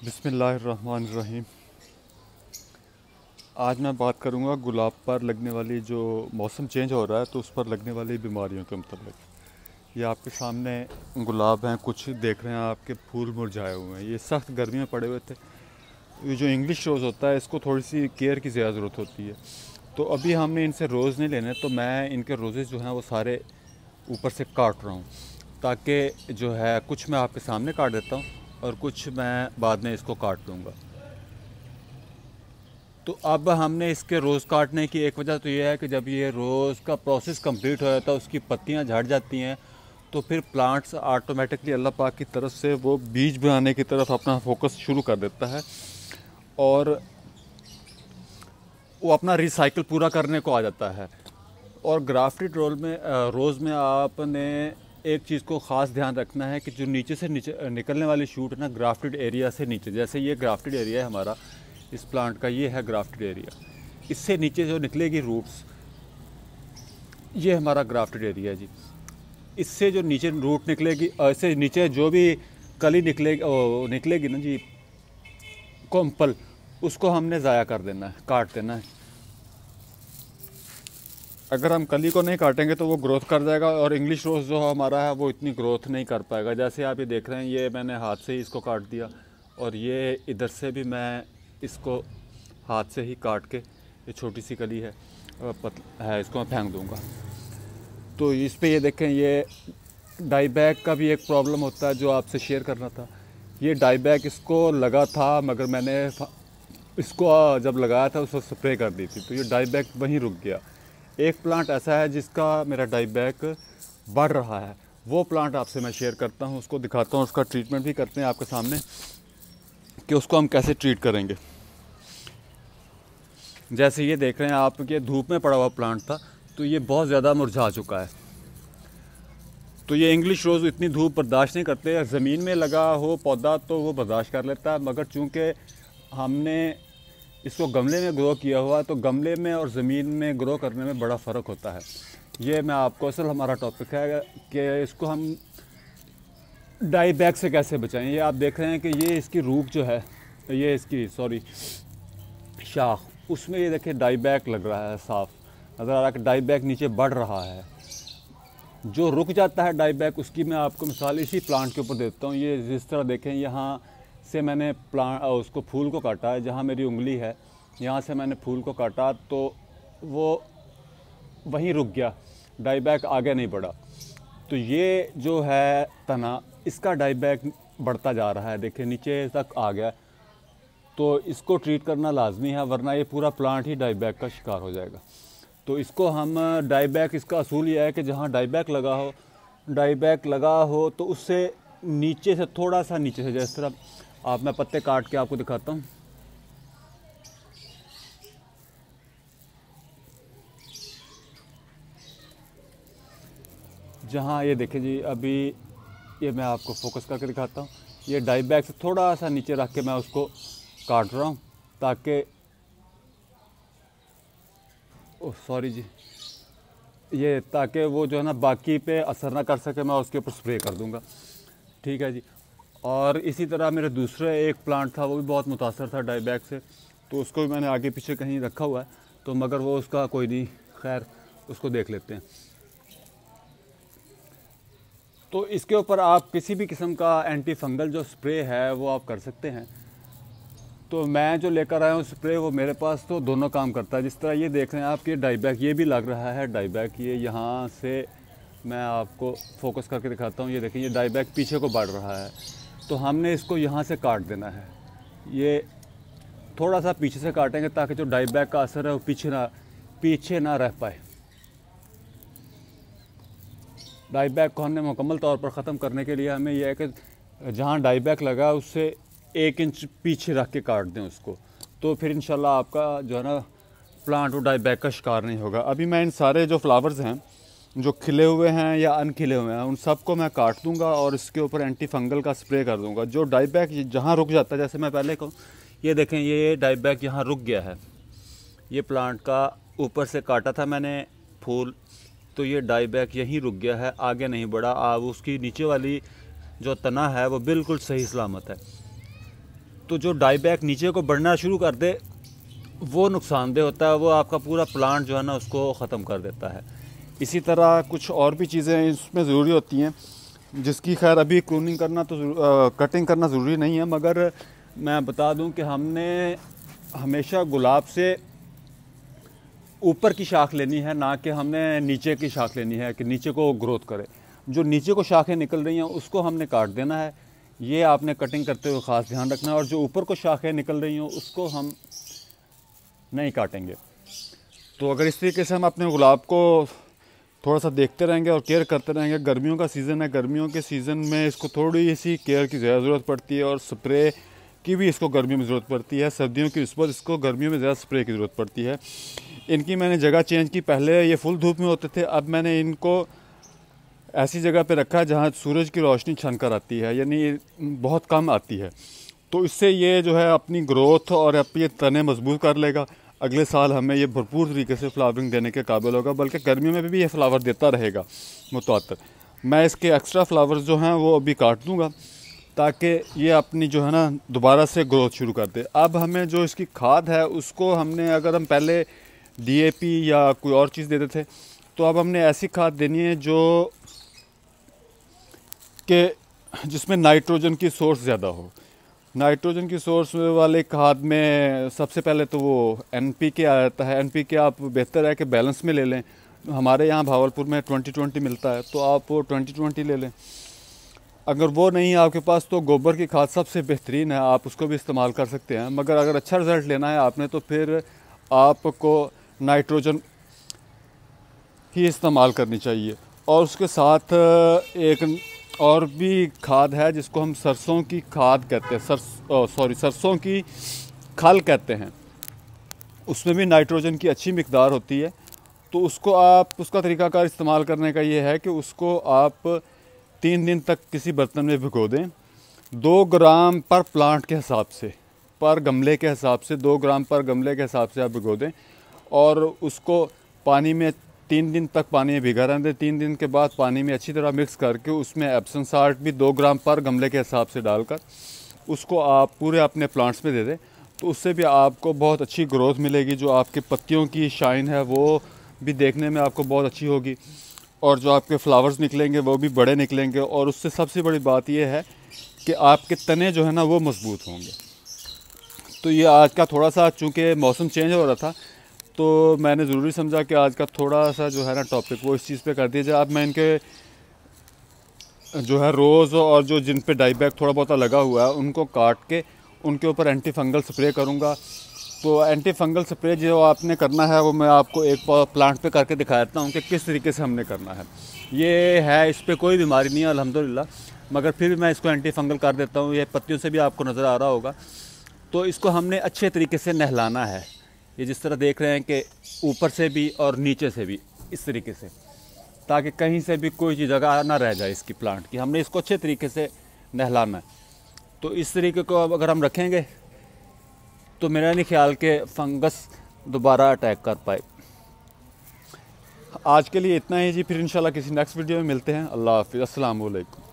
बिस्मिल्लाहिर्रहमानिर्रहीम। आज मैं बात करूंगा गुलाब पर लगने वाली, जो मौसम चेंज हो रहा है तो उस पर लगने वाली बीमारियों के मतलब। ये आपके सामने गुलाब हैं, कुछ देख रहे हैं आपके फूल मुरझाए हुए हैं। ये सख्त गर्मी में पड़े हुए थे। ये जो इंग्लिश रोज़ होता है इसको थोड़ी सी केयर की ज़्यादा ज़रूरत होती है। तो अभी हमने इनसे रोज़ नहीं लेने, तो मैं इनके रोज़ेज़ जो हैं वो सारे ऊपर से काट रहा हूँ, ताकि जो है कुछ मैं आपके सामने काट देता हूँ और कुछ मैं बाद में इसको काट लूँगा। तो अब हमने इसके रोज़ काटने की एक वजह तो ये है कि जब ये रोज़ का प्रोसेस कंप्लीट हो जाता है, उसकी पत्तियां झड़ जाती हैं, तो फिर प्लांट्स ऑटोमेटिकली अल्लाह पाक की तरफ से वो बीज बनाने की तरफ अपना फोकस शुरू कर देता है और वो अपना रिसाइकिल पूरा करने को आ जाता है। और ग्राफ्टेड रोज़ में आपने एक चीज़ को ख़ास ध्यान रखना है कि जो नीचे से नीचे निकलने वाली शूट है ना, ग्राफ्टेड एरिया से नीचे, जैसे ये ग्राफ्टेड एरिया है हमारा इस प्लांट का, ये है ग्राफ्टेड एरिया। इससे नीचे जो निकलेगी रूट्स, ये हमारा ग्राफ्टेड एरिया है जी। इससे जो नीचे रूट निकलेगी, ऐसे नीचे जो भी कली निकलेगी ना जी, कोम्पल, उसको हमने ज़ाया कर देना है, काट देना है। अगर हम कली को नहीं काटेंगे तो वो ग्रोथ कर जाएगा और इंग्लिश रोज़ जो हमारा है वो इतनी ग्रोथ नहीं कर पाएगा। जैसे आप ये देख रहे हैं, ये मैंने हाथ से ही इसको काट दिया और ये इधर से भी मैं इसको हाथ से ही काट के, ये छोटी सी कली है इसको मैं फेंक दूंगा। तो इस पे ये देखें, ये डाई बैग का भी एक प्रॉब्लम होता है जो आपसे शेयर करना था। ये डाई बैग इसको लगा था, मगर मैंने इसको जब लगाया था उसको स्प्रे कर दी थी, तो ये डाई बैग वहीं रुक गया। एक प्लांट ऐसा है जिसका मेरा डाई बैग बढ़ रहा है, वो प्लांट आपसे मैं शेयर करता हूँ, उसको दिखाता हूँ, उसका ट्रीटमेंट भी करते हैं आपके सामने कि उसको हम कैसे ट्रीट करेंगे। जैसे ये देख रहे हैं आप, ये धूप में पड़ा हुआ प्लांट था, तो ये बहुत ज़्यादा मुरझा चुका है। तो ये इंग्लिश रोज़ इतनी धूप बर्दाश्त नहीं करते। ज़मीन में लगा हो पौधा तो वो बर्दाश्त कर लेता है, मगर चूँकि हमने इसको गमले में ग्रो किया हुआ, तो गमले में और ज़मीन में ग्रो करने में बड़ा फ़र्क होता है। ये मैं आपको, असल हमारा टॉपिक है कि इसको हम डाई बैग से कैसे बचाएं। ये आप देख रहे हैं कि ये इसकी रूप जो है, ये इसकी शाख, उसमें ये देखिए डाई बैग लग रहा है, साफ नज़र आ रहा है कि डाई बैग नीचे बढ़ रहा है। जो रुक जाता है डाई बैग, उसकी मैं आपको मिसाल इसी प्लांट के ऊपर देता हूँ। ये जिस तरह देखें, यहाँ से मैंने उसको फूल को काटा है, जहाँ मेरी उंगली है यहाँ से मैंने फूल को काटा, तो वो वहीं रुक गया, डाई बैग आगे नहीं बढ़ा। तो ये जो है तना, इसका डाई बैग बढ़ता जा रहा है, देखिए नीचे तक आ गया। तो इसको ट्रीट करना लाजमी है, वरना ये पूरा प्लांट ही डाई बैग का शिकार हो जाएगा। तो इसको हम डाई बैग, इसका असूल ये है कि जहाँ डाई बैग लगा हो तो उससे नीचे से, थोड़ा सा नीचे से, जिस तरह आप, मैं पत्ते काट के आपको दिखाता हूँ। जहाँ ये देखें जी, अभी ये मैं आपको फोकस करके दिखाता हूँ। ये डाई बैग से थोड़ा सा नीचे रख के मैं उसको काट रहा हूँ, ताकि सॉरी जी, ये ताकि वो जो है ना बाकी पे असर ना कर सके, मैं उसके ऊपर स्प्रे कर दूँगा। ठीक है जी। और इसी तरह मेरे दूसरे एक प्लांट था, वो भी बहुत मुतासर था डाई बैग से, तो उसको भी मैंने आगे पीछे कहीं रखा हुआ है, तो मगर वो उसका कोई नहीं, खैर उसको देख लेते हैं। तो इसके ऊपर आप किसी भी किस्म का एंटी फंगल जो स्प्रे है वो आप कर सकते हैं। तो मैं जो लेकर आया हूँ स्प्रे, वो मेरे पास तो दोनों काम करता है। जिस तरह ये देख रहे हैं आपके डाई बैग, ये भी लग रहा है डाई बैग, ये यहाँ से मैं आपको फोकस करके दिखाता हूँ। ये देखें, ये डाई बैग पीछे को बढ़ रहा है, तो हमने इसको यहाँ से काट देना है। ये थोड़ा सा पीछे से काटेंगे ताकि जो डाई बैग का असर है वो पीछे ना रह पाए। डाई बैग को हमने मुकम्मल तौर पर ख़त्म करने के लिए हमें यह है कि जहाँ डाई बैग लगा उससे 1 इंच पीछे रख के काट दें उसको, तो फिर इंशाल्लाह आपका जो है ना प्लांट वो डाई बैग का शिकार नहीं होगा। अभी मैं इन सारे जो फ्लावर्स हैं, जो खिले हुए हैं या अनखिले हुए हैं, उन सबको मैं काट दूंगा और इसके ऊपर एंटी फंगल का स्प्रे कर दूंगा। जो डाई बैग जहाँ रुक जाता है, जैसे मैं पहले कहूँ, ये देखें, ये डाई बैग यहाँ रुक गया है। ये प्लांट का ऊपर से काटा था मैंने फूल, तो ये डाई बैग यहीं रुक गया है, आगे नहीं बढ़ा। अब उसकी नीचे वाली जो तना है वो बिल्कुल सही सलामत है। तो जो डाई बैक नीचे को बढ़ना शुरू कर दे वो नुकसानदेह होता है, वो आपका पूरा प्लांट जो है ना उसको ख़त्म कर देता है। इसी तरह कुछ और भी चीज़ें इसमें ज़रूरी होती हैं, जिसकी खैर अभी क्रूनिंग करना तो कटिंग करना ज़रूरी नहीं है, मगर मैं बता दूं कि हमने हमेशा गुलाब से ऊपर की शाख लेनी है, ना कि हमने नीचे की शाख लेनी है कि नीचे को ग्रोथ करे। जो नीचे को शाखें निकल रही हैं उसको हमने काट देना है, ये आपने कटिंग करते हुए ख़ास ध्यान रखना है। और जो ऊपर को शाखें निकल रही हों उसको हम नहीं काटेंगे। तो अगर इस तरीके से हम अपने गुलाब को थोड़ा सा देखते रहेंगे और केयर करते रहेंगे, गर्मियों का सीज़न है, गर्मियों के सीज़न में इसको थोड़ी सी केयर की ज़्यादा ज़रूरत पड़ती है और स्प्रे की भी इसको गर्मियों में ज़रूरत पड़ती है। सर्दियों की नस्बत इसको गर्मियों में ज़्यादा स्प्रे की ज़रूरत पड़ती है। इनकी मैंने जगह चेंज की, पहले ये फुल धूप में होते थे, अब मैंने इनको ऐसी जगह पे रखा है जहाँ सूरज की रोशनी छन कर आती है, यानी बहुत कम आती है। तो इससे ये जो है अपनी ग्रोथ और अपने तने मजबूत कर लेगा। अगले साल हमें ये भरपूर तरीके से फ्लावरिंग देने के काबिल होगा, बल्कि गर्मियों में भी ये फ्लावर देता रहेगा मुतवातर। मैं इसके एक्स्ट्रा फ्लावर्स जो हैं वो अभी काट दूँगा ताकि ये अपनी जो है ना दोबारा से ग्रोथ शुरू कर दे। अब हमें जो इसकी खाद है उसको हमने, अगर हम पहले DAP या कोई और चीज़ देते थे, तो अब हमने ऐसी खाद देनी है जो कि जिसमें नाइट्रोजन की सोर्स ज़्यादा हो। नाइट्रोजन की सोर्स वाले खाद में सबसे पहले तो वो NPK आ जाता है। NPK आप बेहतर है कि बैलेंस में ले लें। हमारे यहाँ भावलपुर में 20-20 मिलता है, तो आप वो 20-20 ले लें। अगर वो नहीं है आपके पास तो गोबर की खाद सबसे बेहतरीन है, आप उसको भी इस्तेमाल कर सकते हैं। मगर अगर अच्छा रिज़ल्ट लेना है आपने तो फिर आपको नाइट्रोजन ही इस्तेमाल करनी चाहिए। और उसके साथ एक और भी खाद है जिसको हम सरसों की खाद कहते हैं, सरसों की खल कहते हैं। उसमें भी नाइट्रोजन की अच्छी मिकदार होती है। तो उसको आप, उसका तरीकाकार इस्तेमाल करने का ये है कि उसको आप 3 दिन तक किसी बर्तन में भिगो दें। 2 ग्राम पर प्लांट के हिसाब से, पर गमले के हिसाब से 2 ग्राम पर गमले के हिसाब से आप भिगो दें और उसको पानी में 3 दिन तक पानी में भिगा रहने दें। 3 दिन के बाद पानी में अच्छी तरह मिक्स करके उसमें एप्सम साल्ट भी 2 ग्राम पर गमले के हिसाब से डालकर उसको आप पूरे अपने प्लांट्स में दे दें। तो उससे भी आपको बहुत अच्छी ग्रोथ मिलेगी। जो आपके पत्तियों की शाइन है वो भी देखने में आपको बहुत अच्छी होगी और जो आपके फ्लावर्स निकलेंगे वो भी बड़े निकलेंगे। और उससे सबसे बड़ी बात यह है कि आपके तने जो है ना वो मजबूत होंगे। तो ये आज का थोड़ा सा, चूँकि मौसम चेंज हो रहा था तो मैंने ज़रूरी समझा कि आज का थोड़ा सा जो है ना टॉपिक वो इस चीज़ पे कर दिया जाए। अब मैं इनके जो है रोज़ और जो जिन पे डाई बैक थोड़ा बहुत लगा हुआ है उनको काट के उनके ऊपर एंटी फंगल स्प्रे करूँगा। तो एंटी फंगल स्प्रे जो आपने करना है वो मैं आपको एक प्लांट पे करके दिखा देता हूँ कि किस तरीके से हमने करना है। ये है, इस पर कोई बीमारी नहीं है अल्हम्दुलिल्लाह, मगर फिर भी मैं इसको एंटी फंगल कर देता हूँ। ये पत्तियों से भी आपको नज़र आ रहा होगा। तो इसको हमने अच्छे तरीके से नहलाना है। ये जिस तरह देख रहे हैं कि ऊपर से भी और नीचे से भी इस तरीके से, ताकि कहीं से भी कोई चीज़ जगह ना रह जाए इसकी प्लांट की। हमने इसको अच्छे तरीके से नहलाना है। तो इस तरीके को अगर हम रखेंगे तो मेरा नहीं ख्याल कि फंगस दोबारा अटैक कर पाए। आज के लिए इतना ही जी, फिर इंशाल्लाह किसी नेक्स्ट वीडियो में मिलते हैं। अल्लाह हाफिज़, अस्सलाम वालेकुम।